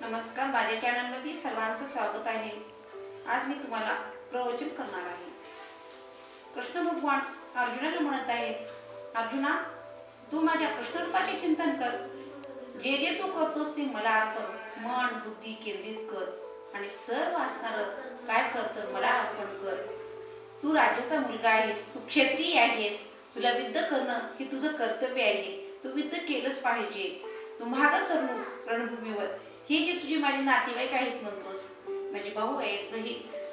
नमस्कार, माझ्या चॅनलमध्ये सर्वांचं स्वागत आहे. आज मी तुम्हाला प्रवचन करणार आहे. कृष्ण भगवान अर्जुनाला म्हणत आहेत, अर्जुना, तू माझ्या कृष्णरूपाचे चिंतन कर. जे जे तू करतोस ते मला अर्पण मन बुद्धी केंद्रित कर आणि सर्व असणार काय कर तर मला अर्पण कर. तू राजाचा मुलगा आहेस, तू क्षत्रिय आहेस, तुला युद्ध करणं हे तुझं कर्तव्य आहे. तू युद्ध केलंच पाहिजे. तू मागं सरू रणभूमीवर. ही जी तुझी माझी नातेवाईक आहेत म्हणतोस, माझे भाऊ आहेत,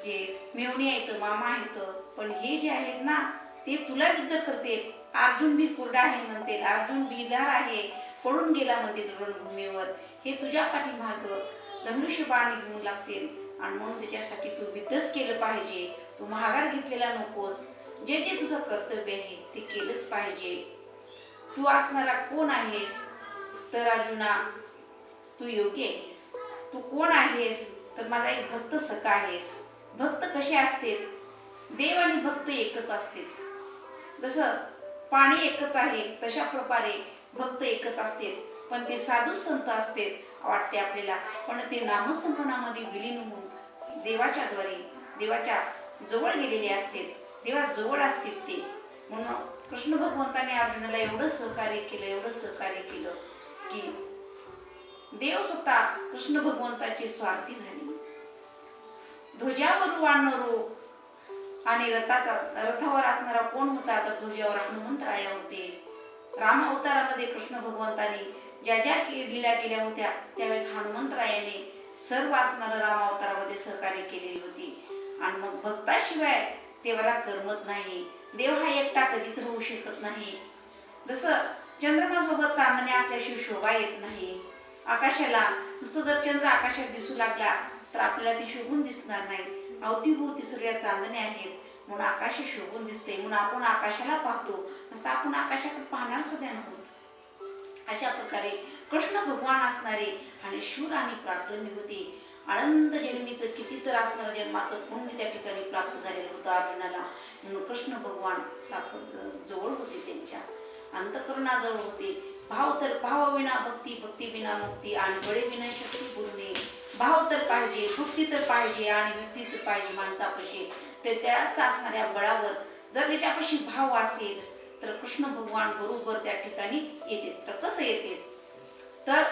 हे मेवणी आहेत, मामा आहेत, पण हे जे आहेत ना ते तुला युद्ध करते. अर्जुन भी कुरडा आहे म्हणते, अर्जुन बिलार आहे, पडून गेला म्हणते रणभूमीवर. हे तुझ्या पाठीमाग धनुष्यबाण घेऊन लागतील आणि म्हणून त्याच्यासाठी तू युद्धच केलं पाहिजे. तू महागार घेतलेला नकोस. जे जे तुझं कर्तव्य आहे ते केलंच पाहिजे. तू असणारा कोण आहेस तर अर्जुना, तू योगी आहेस. तू कोण आहेस तर माझा एक भक्त सखा आहेस. भक्त कसे असते? देव आणि भक्त एकच असते. जसं पाणी एकच आहे तशा प्रकारे भक्त एकच असते, पण ते साधू संत असते वाटते आपल्याला, पण ते नामस्मरणामध्ये विलीन होऊन देवाच्या द्वारे देवाच्या जवळ गेलेले असते, देवाजवळ असते ते. म्हणून कृष्ण भगवंताने अर्जुनाला एवढं सहकार्य केलं की देव स्वतः कृष्ण भगवंताची स्वार्थी झाली. ध्वजावर वाढणारो आणि रथावर असणारा कोण होता तर ध्वजावर हनुमंतराय होते. राम अवतारामध्ये कृष्ण भगवंताने ज्या ज्या लीला केल्या होत्या त्यावेळेस हनुमंतरायाने सर्व असणारं राम अवतारामध्ये सहकार्य केलेली होती. आणि मग भक्ताशिवाय देवाला करमत नाही. देव हा एकटा कधीच राहू शकत नाही. जसं चंद्रमासोबत चांदणे असल्याशिवाय शोभा येत नाही. आकाशाला नुसतं जर चंद्र आकाशात दिसू लागला तर आपल्याला ती शोभून दिसणार नाही. अवतीभोवती सगळ्या चांदणे आहेत म्हणून आकाश शोभून दिसते, म्हणून आपण आकाशाला पाहतो. नुसतं आपण आकाशाकडे पाहणार सध्या नव्हत. अशा प्रकारे कृष्ण भगवान असणारे आणि शूर आणि पराक्रमी होते. अनंत जन्मीचं किती तर असणारं जन्माचं पुण्य त्या ठिकाणी प्राप्त झालेलं होतं अर्जुनाला. म्हणून कृष्ण भगवान जवळ होते, त्यांच्या अंतःकरणाजवळ होते. भाव विना भक्ती, भक्ती विना मुक्ती आणि बळे विना शक्ती पूर्णे. भाव तर पाहिजे, भक्ती तर पाहिजे आणि मुक्ती तर पाहिजे माणसापाशी. तर त्याच असणाऱ्या बळावर जर त्याच्यापाशी भाव असेल तर कृष्ण भगवान बरोबर त्या ठिकाणी येते. तर कसं येते तर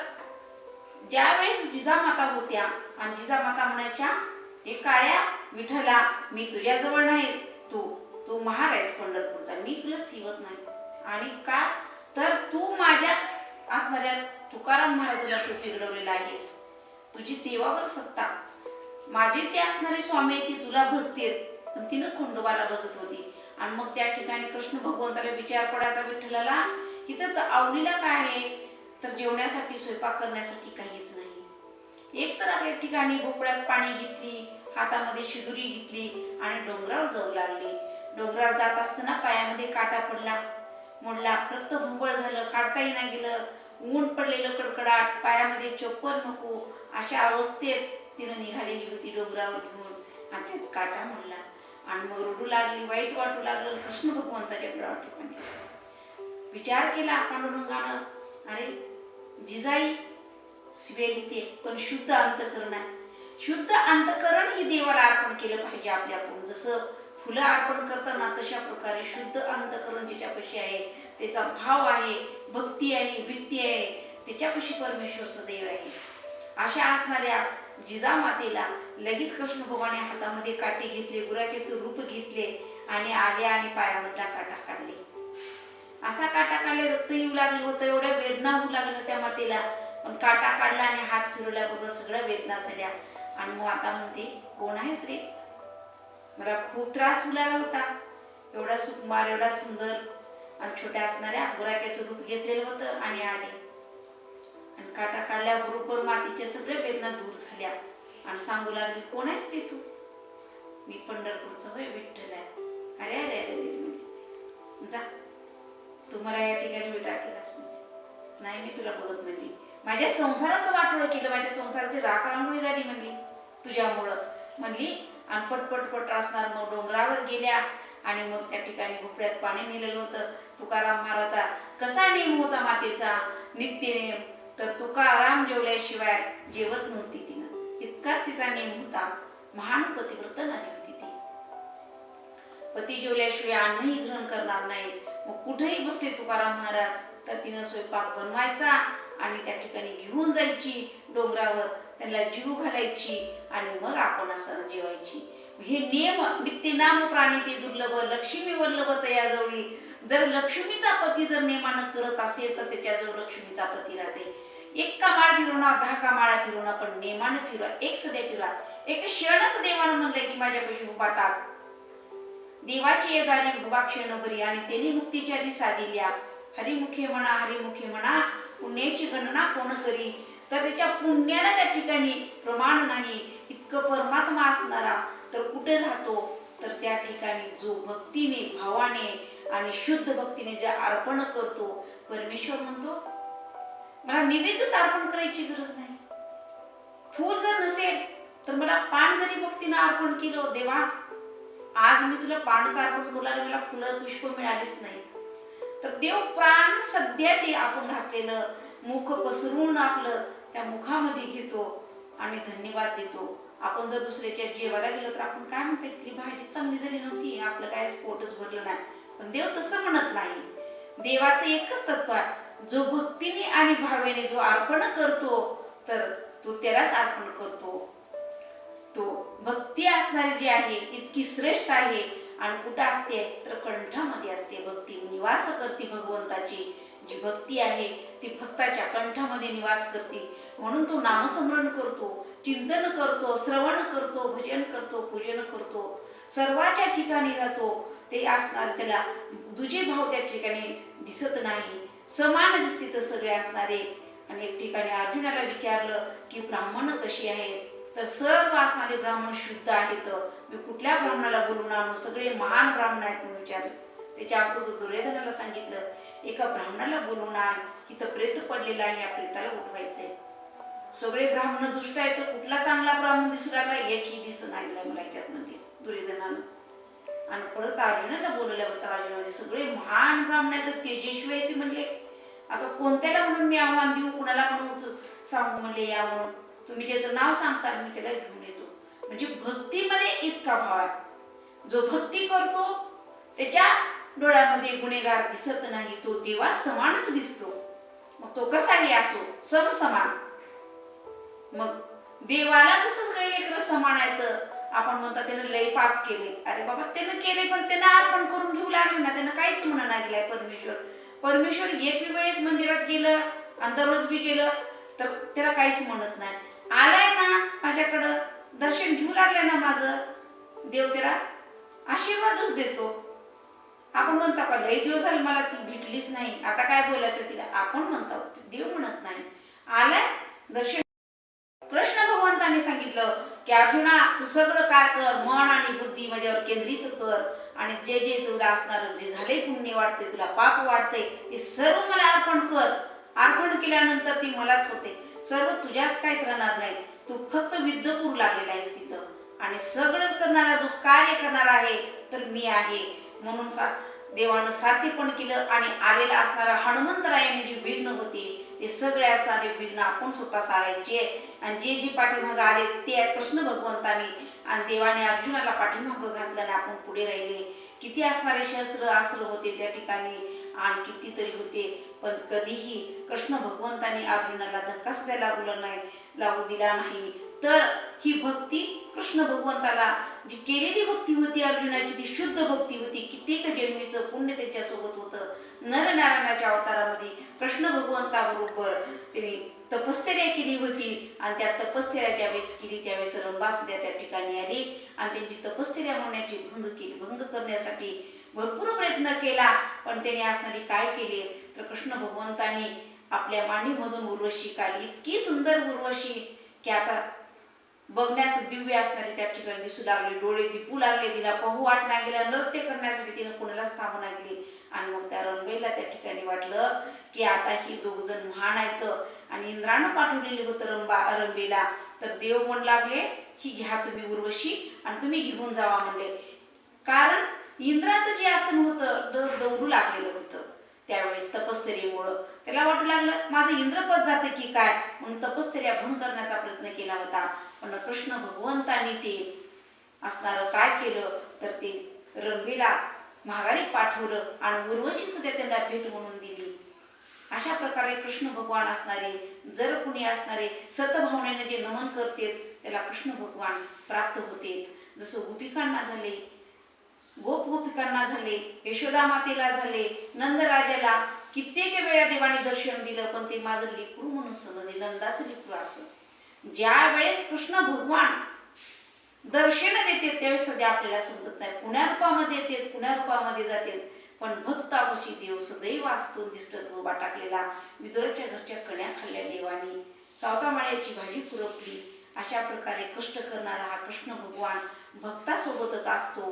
ज्यावेळेस जिजामाता होत्या आणि जिजामाता म्हणायच्या, हे काळ्या विठ्ठला, मी तुझ्याजवळ नाही, तू महाराज पंढरपूरचा, मी तुला सिवत नाही. आणि का तर तू माझ्या असणाऱ्या तुकाराम महाराजाला तू बिघडवलेला आहेस. तुझी देवावर सत्ता, माझे जे असणारे स्वामी ती तुला भजते, पण तिनं खंडोबाला भजत होती. आणि मग त्या ठिकाणी कृष्ण भगवंताला विचार पडायचा विठ्ठलाला, इथंच आवडीला काय आहे तर जेवण्यासाठी स्वयंपाक करण्यासाठी काहीच नाही. एक तर त्या ठिकाणी भोपळ्यात पाणी घेतली, हातामध्ये शिदुरी घेतली आणि डोंगरावर जाऊ लागली. डोंगरावर जात असताना पायामध्ये काटा पडला, मोडला, रक्त भोंबळ झालं, काढता येईना गेलं. ऊन पडलेलं कडकडाट, पायामध्ये चप्पल नको, अशा अवस्थेत तिनं निघालेली होती डोंगरावर घेऊन आणि काटा मोडला. आणि मग रडू लागली, वाईट वाटू लागलं. कृष्ण भगवंताच्या ठिकाणी विचार केला पांडुरंगानं, अरे जिजाई सिवेल इथे पण शुद्ध अंतकरण आहे. शुद्ध अंतकरण ही देवाला अर्पण केलं पाहिजे आपल्याकडून. जसं फुलं अर्पण करताना तशा प्रकारे शुद्ध अंतकरण ज्याच्यापाशी आहे, त्याचा भाव आहे, भक्ती आहे, वृत्ती आहे, त्याच्यापाशी परमेश्वर सदैव आहे. अशा असणाऱ्या जिजामातेला लगेच कृष्ण भगवाने हातामध्ये काटे घेतले, गुराख्याचं रूप घेतले आणि आले आणि पायामधला काटा काढले. असा काटा काढले, रक्त येऊ लागलं होतं, एवढ्या वेदना होऊ लागल्या त्या मातेला. पण काटा काढला आणि हात फिरवल्याबरोबर सगळ्या वेदना झाल्या. आणि मग आता म्हणते, कोण आहेस रे? मला खूप त्रास होऊ लागला होता. एवढा सुकुमार, एवढा सुंदर आणि छोट्या असणाऱ्या गुराख्याचं रूप घेतलेलं होतं आणि आले. आणि काटा काढल्याबरोबर मातीच्या सगळ्या वेदना दूर झाल्या आणि सांगू लागली, कोण आहेस रे तू? मी पंढरपूरचं होय विठ्ठल आहे. अरे अरे अरे म्हणजे जा, तू मला या ठिकाणी विटाळ केलास म्हणजे. नाही, मी तुला बघत म्हणली. माझ्या संसाराचं वाटोळं केलं, माझ्या संसाराची राखणामुळे झाली म्हणली तुझ्यामुळं म्हणली. आणि पटपट असणार मग डोंगरावर गेल्या आणि मग त्या ठिकाणी भोपळ्यात पाणी नेलेलं होतं. तुकाराम महाराजा कसा नेम होता मातेचा नित्य नेम, तर तुकाराम जेवल्याशिवाय जेवत नव्हती तिनं, इतकाच तिचा नेम होता. महान पतिव्रत नारी होती ती. पती जेवल्याशिवाय अन्नही ग्रहण करणार नाही. मग कुठेही बसले तुकाराम महाराज तर तिनं स्वयंपाक बनवायचा आणि त्या ठिकाणी घेऊन जायची डोंगरावर, त्यांना जीव घालायची आणि मग आपण असं जेवायची. हे नियम नित्य नाम प्राणी ते दुर्लभ, लक्ष्मी वल्लभ तयाजवळी. जर लक्ष्मीचा पती जर नेमानं करत असेल तर त्याच्याजवळ लक्ष्मीचा पती राहते. एक का माळ फिरवणार, 10 का माळा फिरवणार, पण नेमानं फिरवा, एक सध्या फिरवा. एक क्षणच देवानं म्हणलंय की माझ्यापाशी उभा टाक. देवाची येदारी उभा क्षण बरी आणि त्यांनी मुक्तीच्या दिसा दिल्या. हरिमुखे म्हणा, हरिमुखे म्हणा, पुण्याची गणना कोण करी. तर त्याच्या पुण्याला त्या ठिकाणी प्रमाण नाही. इतकं परमात्मा असणारा तर कुठे राहतो, तर त्या ठिकाणी जो भक्तीने, भावाने आणि शुद्ध भक्तीने जे अर्पण करतो, परमेश्वर म्हणतो मला निवेदच अर्पण करायची गरज नाही. फूल जर नसेल तर मला पान जरी भक्तीनं अर्पण केलं, देवा आज मी तुला पानच अर्पण करू लागले, मला फुलं पुष्प मिळालीच नाही, तर देव प्राण सध्या ते आपण घातलेलं मुख पसरून आपलं त्या मुखामध्ये घेतो आणि धन्यवाद देतो. आपण जर दुसऱ्याच्या जेवायला गेलो तर आपण काय म्हणतो, की भाजी चांगली झाली नव्हती, आपलं काय पोटच भरलं नाही. पण देव तसं म्हणत नाही. देवाचं एकच तत्व आहे, जो भक्तीने आणि भावेने जो अर्पण करतो तर तो त्यालाच अर्पण करतो. तो भक्ती असणारी जी आहे इतकी श्रेष्ठ आहे. आणि कुठं असते तर कंठामध्ये असते. भक्ती निवास करते भगवंताची. जी भक्ती आहे ती भक्ताच्या कंठामध्ये निवास करते. म्हणून तो नामस्मरण करतो, चिंतन करतो, श्रवण करतो, भजन करतो, पूजन करतो, सर्वाच्या ठिकाणी राहतो. ते असणार त्याला दुजे भाव त्या ठिकाणी दिसत नाही, समान दिसते तर सगळे असणारे. आणि एक ठिकाणी अर्जुनाला विचारलं की ब्राह्मण कशी आहेत, तर सर्व असणारे ब्राह्मण शुद्ध आहेत. मी कुठल्या ब्राह्मणाला बोलून आणू, सगळे महान ब्राह्मण आहेत म्हणून विचारलं. त्याच्या अगोदर दुर्योधनाला सांगितलं एका ब्राह्मणाला बोलून आण, इथं प्रेत पडलेला आहे, या प्रेताला उठवायचंय. सगळे ब्राह्मण दुष्ट आहेत, तर कुठला चांगला ब्राह्मण दिसू लागला, एकही दिसून आलेला मला याच्यात म्हणजे दुर्योधनानं. आणि परत अर्जुनाला बोलवल्यावर तर अर्जुनाने सगळे महान ब्राह्मण आहेत, तेजस्वी आहे ते म्हणले. आता कोणत्याला म्हणून मी आव्हान देऊ, कुणाला म्हणून सांगू म्हणले या म्हणून, तुम्ही ज्याचं नाव सांगताल मी त्याला घेऊन येतो. म्हणजे भक्तीमध्ये इतका भाव आहे. जो भक्ती करतो त्याच्या डोळ्यामध्ये गुन्हेगार दिसत नाही, तो देवा समानच दिसतो. मग तो कसाही असो, सम समान. मग देवाला जसं सगळे लेकरं समान आहेत. आपण म्हणतात त्यानं लय पाप केले, अरे बाबा त्यानं केले पण त्यानं अर्पण करून घेऊ लागले ना, त्यानं काहीच म्हणा नाही गेलाय परमेश्वर. परमेश्वर एक वेळेस मंदिरात गेलं आणि दररोज बी गेलं तर त्याला काहीच म्हणत नाही. आलाय ना माझ्याकडं, दर्शन घेऊ लागले ना माझं, देव त्याला आशीर्वादच देतो. आपण म्हणतो का लय दिवस झाले मला ती भेटलीच नाही, आता काय बोलायचं तिला, आपण म्हणतो, देव म्हणत नाही. आलाय दर्शन. कृष्ण भगवंतांनी सांगितलं की अर्जुना तू सगळं काय कर, मन आणि बुद्धी माझ्यावर केंद्रित कर आणि जे जे तुला असणार, जे झाले पुण्य वाटते, तुला पाप वाटते, ते सर्व मला अर्पण कर. अर्पण केल्यानंतर ती मलाच होते, सर्व तुझ्याच काहीच राहणार नाही. तू फक्त विद्ध करू लागलेला आहेस तिथं, आणि सगळं करणारा जो कार्य करणार आहे तर मी आहे. म्हणून देवानं साथीपण केलं आणि आलेला असणारा हनुमंतरायाने जी विघ्न होती ते सगळे असणारे विघ्न आपण स्वतः सारायचे. आणि जे जे पाठीमागं आले ते कृष्ण भगवंतानी आणि देवाने अर्जुनाला पाठीमागं घातलं आणि आपण पुढे राहिले. किती असणारे शस्त्र अस्त्र होते त्या ठिकाणी आणि कितीतरी होते, पण कधीही कृष्ण भगवंतानी अर्जुनाला धक्का सुद्धा लागू दिला नाही. तर ही भक्ती कृष्ण भगवंताला जी केलेली भक्ती होती अर्जुनाची, ती शुद्ध भक्ती होती. कित्येक जन्मीचं पुण्य त्याच्यासोबत होतं. नरनारायणाच्या अवतारामध्ये कृष्ण भगवंताबरोबर त्यांनी तपश्चर्या केली होती आणि त्या तपश्चर्या ज्यावेळेस केली त्यावेळेस रंभा सुद्धा त्या ठिकाणी आली आणि त्यांची तपश्चर्या म्हणण्याची भंग करण्यासाठी भरपूर प्रयत्न केला. पण त्याने असणारी काय केले तर कृष्ण भगवंतांनी आपल्या मांडीमधून उर्वशी काढली, इतकी सुंदर उर्वशी की आता बघण्यास दिव्य असणारी त्या ठिकाणी दिसू लागली. डोळे दिपू लागले, तिला पाहू वाटण्या गेल्या, नृत्य करण्यासाठी तिने कोणालाच थांबू लागली. आणि मग त्या रंभेला त्या ठिकाणी वाटलं की आता ही दोघ जण महान आहेत आणि इंद्रानं पाठवलेले होतं रंभेला. तर देव म्हणू लागले ही घ्या तुम्ही उर्वशी आणि तुम्ही घेऊन जावा म्हणले. कारण इंद्राचं जे आसन होतं दौडू लागलेलं होतं. त्यावेळेस तपश्चर्येमुळं त्याला वाटू लागलं माझं इंद्रपद जातं की काय, म्हणून तपश्चर्या भंग करण्याचा प्रयत्न केला होता. पण कृष्ण भगवंतांनी ते असणारं काय केलं तर ते रंभेला माघारी पाठवलं आणि उर्वशी सुद्धा त्यांना भेट म्हणून दिली. अशा प्रकारे कृष्ण भगवान असणारे, जर कुणी असणारे सतभावनेने जे नमन करते त्याला कृष्ण भगवान प्राप्त होते. जसं गोपिकांना झाले, गोपिकांना झाले, यशोदा मातेला झाले, नंदराजाला कित्येक वेळा देवाने दर्शन दिलं, पण ते माझं लेकरू म्हणून समजले, नंदाचं लेकरू असं. ज्या वेळेस कृष्ण भगवान दर्शन देते त्यावेळेस सध्या आपल्याला समजत नाही, कुण्या रूपामध्ये येते कुण्या रूपामध्ये जाते, पण भक्तावशी देव सदैव असतो दिसत उभा टाकलेला. विदुराच्या घरच्या कण्या खाल्ल्या देवानी, चावता माळ्याची भाजी पुरवली. अशा प्रकारे कष्ट करणारा हा कृष्ण भगवान भक्तासोबतच असतो.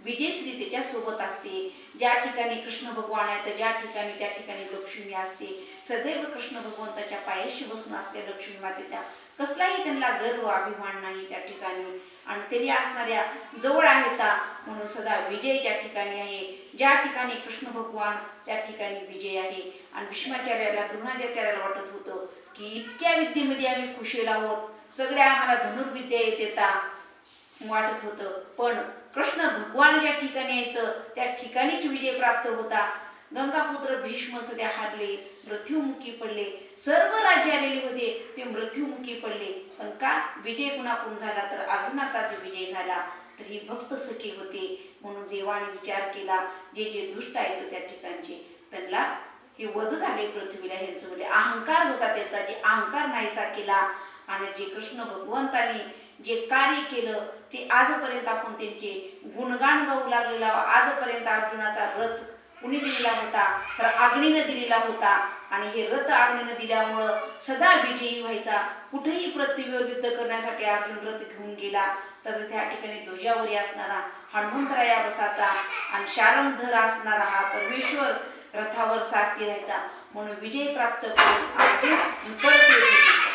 विजयश्री त्याच्या सोबत असते. ज्या ठिकाणी कृष्ण भगवान आहे तर ज्या ठिकाणी त्या ठिकाणी लक्ष्मी असते. सदैव कृष्ण भगवंताच्या पायाशी बसून असल्या लक्ष्मी मातेचा कसलाही त्यांना गर्व अभिमान नाही त्या ठिकाणी, आणि तरी असणाऱ्या जवळ आहेत म्हणून सदा विजय ज्या ठिकाणी आहे, ज्या ठिकाणी कृष्ण भगवान त्या ठिकाणी विजय आहे. आणि भीष्माचार्याला द्रोणाचार्याला वाटत होतं की इतक्या विद्येमध्ये आम्ही खुशील आहोत, सगळ्या आम्हाला धनुर्विद्या येते वाटत होतं, पण कृष्ण भगवान ज्या ठिकाणी येतं त्या ठिकाणीच विजय प्राप्त होता. गंगापुत्र भीष्म सध्या हारले, मृत्युमुखी पडले, सर्व राज्य आलेले होते ते मृत्युमुखी पडले, पण का विजय कुणाकडून झाला तर अर्जुनाचाच विजय झाला. तर ही भक्त सखी होते, म्हणून देवाने विचार केला जे जे दुष्ट आहेत त्या ठिकाणचे त्यांना हे वज झाले पृथ्वीला, ह्यांचं म्हणजे अहंकार होता त्याचा, जे अहंकार नाहीसा केला. आणि जे कृष्ण भगवंताने जे कार्य केलं ते आजपर्यंत आपण त्यांचे गुणगान गाऊ लागलेला. आजपर्यंत अर्जुनाचा रथ कुणी दिलेला होता तर अग्नीनं दिलेला होता, आणि हे रथ अग्नीनं दिल्यामुळं सदा विजयी व्हायचा. कुठेही पृथ्वीवर युद्ध करण्यासाठी अर्जुन रथ घेऊन गेला तर त्या ठिकाणी ध्वजावरी असणारा हनुमंतराया बसाचा, आणि शारंगधर असणारा हा परमेश्वर रथावर सारथी राहायचा, म्हणून विजय प्राप्त करून परत